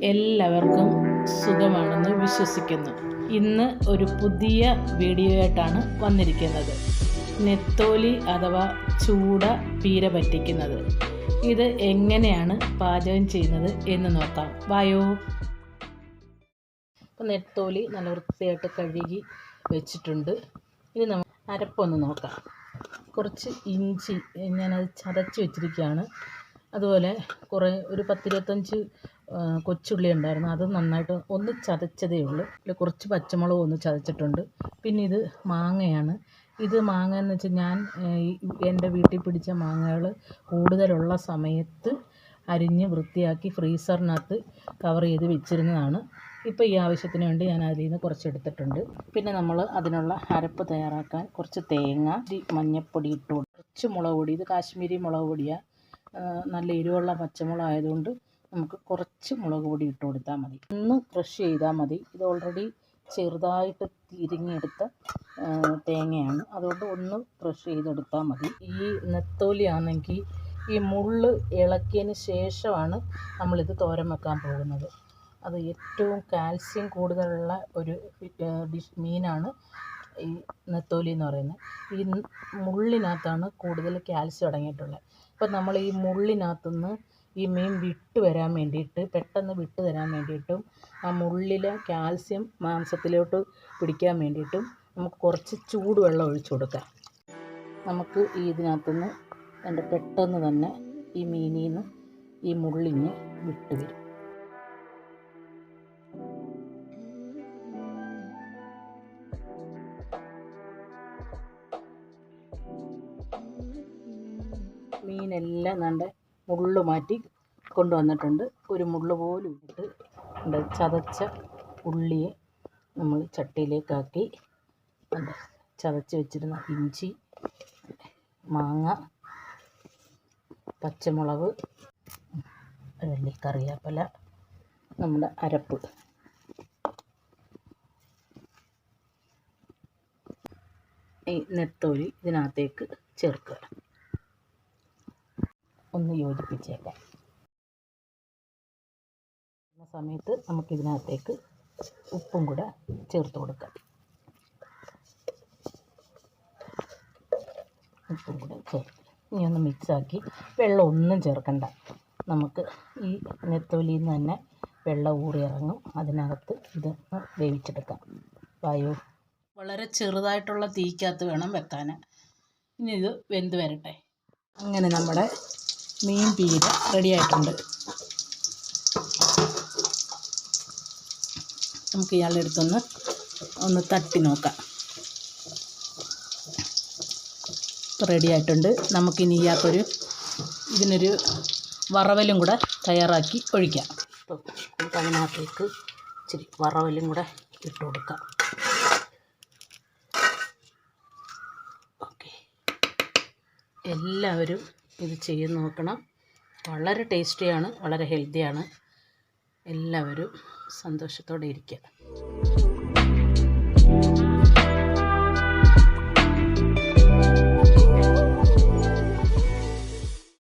എല്ലാവർക്കും സുഖമാണെന്ന് വിശ്വസിക്കുന്നു. ഇന്ന് ഒരു പുതിയ വീഡിയോ ആയിട്ടാണ് വന്നിരിക്കുന്നത്. നെത്തോലി അഥവാ ചൂട പീര പറ്റിക്കുന്നത്. ഇത് എങ്ങനെയാണ് പാചകം ചെയ്യുന്നത് എന്ന് നോക്കാം. വായോ. അപ്പോൾ നെത്തോലി നല്ല വൃത്തിയായിട്ട് കഴുകി വെച്ചിട്ടുണ്ട്. ഇനി നമ്മൾ അരപ്പൊന്ന് നോക്കാം. കുറച്ച് ഇഞ്ചി ഞാനത് ചതച്ച് വെച്ചിരിക്കുകയാണ്. അതുപോലെ ഒരു 10-25 കൊച്ചുള്ളി ഉണ്ടായിരുന്നു. അത് നന്നായിട്ട് ഒന്ന് ചതച്ചതേ ഉള്ളൂ. കുറച്ച് പച്ചമുളക് ഒന്ന് ചതച്ചിട്ടുണ്ട്. പിന്നെ ഇത് മാങ്ങയാണ്. ഇത് മാങ്ങ എന്ന് വെച്ചാൽ ഞാൻ എൻ്റെ വീട്ടിൽ പിടിച്ച മാങ്ങകൾ കൂടുതലുള്ള സമയത്ത് അരിഞ്ഞ് വൃത്തിയാക്കി ഫ്രീസറിനകത്ത് കവർ ചെയ്ത് വെച്ചിരുന്നതാണ്. ഇപ്പോൾ ഈ ആവശ്യത്തിന് വേണ്ടി ഞാൻ അതിൽ നിന്ന് കുറച്ചെടുത്തിട്ടുണ്ട്. പിന്നെ നമ്മൾ അതിനുള്ള അരപ്പ് തയ്യാറാക്കാൻ കുറച്ച് തേങ്ങ, മഞ്ഞൾപ്പൊടി ഇട്ട് കുറച്ച് മുളക് പൊടി. ഇത് കാശ്മീരി മുളക് പൊടിയാണ്. നല്ല എരിവുള്ള പച്ചമുളക് ആയതുകൊണ്ട് നമുക്ക് കുറച്ച് മുളക് പൊടി ഇട്ട് കൊടുത്താൽ മതി. ഒന്ന് ക്രഷ് ചെയ്താൽ മതി. ഇത് ഓൾറെഡി ചെറുതായിട്ട് തിരിഞ്ഞെടുത്ത തേങ്ങയാണ്. അതുകൊണ്ട് ഒന്ന് ക്രഷ് ചെയ്തെടുത്താൽ മതി. ഈ നെത്തോലി ആണെങ്കിൽ ഈ മുള്ള് ഇളക്കിയതിന് ശേഷമാണ് നമ്മളിത് തോരൻ വെക്കാൻ പോകുന്നത്. അത് ഏറ്റവും കാൽസ്യം കൂടുതലുള്ള ഒരു മീനാണ് ഈ നെത്തോലി എന്ന് പറയുന്നത്. ഈ മുള്ളിനകത്താണ് കൂടുതൽ കാൽസ്യം അടങ്ങിയിട്ടുള്ളത്. അപ്പോൾ നമ്മൾ ഈ മുള്ളിനകത്തുനിന്ന് ഈ മീൻ പെട്ടെന്ന് വിട്ട് തരാൻ വേണ്ടിയിട്ടും ആ മുള്ളിലെ കാൽസ്യം മാംസത്തിലോട്ട് പിടിക്കാൻ വേണ്ടിയിട്ടും നമുക്ക് കുറച്ച് ചൂടുവെള്ളം ഒഴിച്ചു കൊടുക്കാം. നമുക്ക് ഇതിനകത്തുനിന്ന് പെട്ടെന്ന് തന്നെ ഈ മീനിൽ നിന്ന് ഈ മുള്ളിഞ്ഞ് വിട്ട് വരും. മീനെല്ലാം മുള്ള് മാറ്റി കൊണ്ടുവന്നിട്ടുണ്ട്. ഒരു മുള്ള് പോലും ഇട്ട് ചതച്ച ഉള്ളിയെ നമ്മൾ ചട്ടിയിലേക്കാക്കി ചതച്ച് വെച്ചിരുന്ന ഇഞ്ചി, മാങ്ങ, പച്ചമുളക്, കറിവേപ്പില, നമ്മുടെ അരപ്പ്, ഈ നെത്തോലി ഇതിനകത്തേക്ക് ചേർക്കുക. ഒന്ന് യോജിപ്പിച്ചേക്കാം. ആ സമയത്ത് നമുക്കിതിനകത്തേക്ക് ഉപ്പും കൂടെ ചേർത്ത് കൊടുക്കാം. ഉപ്പും കൂടെ ചേർത്ത് ഇനി ഒന്ന് മിക്സാക്കി. വെള്ളം ഒന്നും ചേർക്കണ്ട. നമുക്ക് ഈ നെത്തോലിയിൽ നിന്ന് തന്നെ വെള്ളം ഊറി ഇറങ്ങും. അതിനകത്ത് ഇതൊന്ന് വേവിച്ചെടുക്കാം. വായോ. വളരെ ചെറുതായിട്ടുള്ള തീക്കകത്ത് വേണം വെക്കാൻ. ഇനി ഇത് വെന്ത് വരട്ടെ. അങ്ങനെ നമ്മുടെ മീൻ പീര റെഡി ആയിട്ടുണ്ട്. നമുക്ക് ഇയാളുടെ അടുത്തൊന്ന് തട്ടി നോക്കാം. റെഡി ആയിട്ടുണ്ട്. നമുക്കിനി ഇതിനൊരു വറവലും കൂടെ തയ്യാറാക്കി ഒഴിക്കാം. അപ്പോൾ നമുക്ക് അതിനകത്തേക്ക് ഇച്ചിരി വറവലും കൂടെ ഇട്ട് കൊടുക്കാം. ഓക്കെ, എല്ലാവരും ഇത് ചെയ്ത് നോക്കണം. വളരെ ടേസ്റ്റിയാണ്, വളരെ ഹെൽത്തിയാണ്. എല്ലാവരും സന്തോഷത്തോടെ ഇരിക്കുക.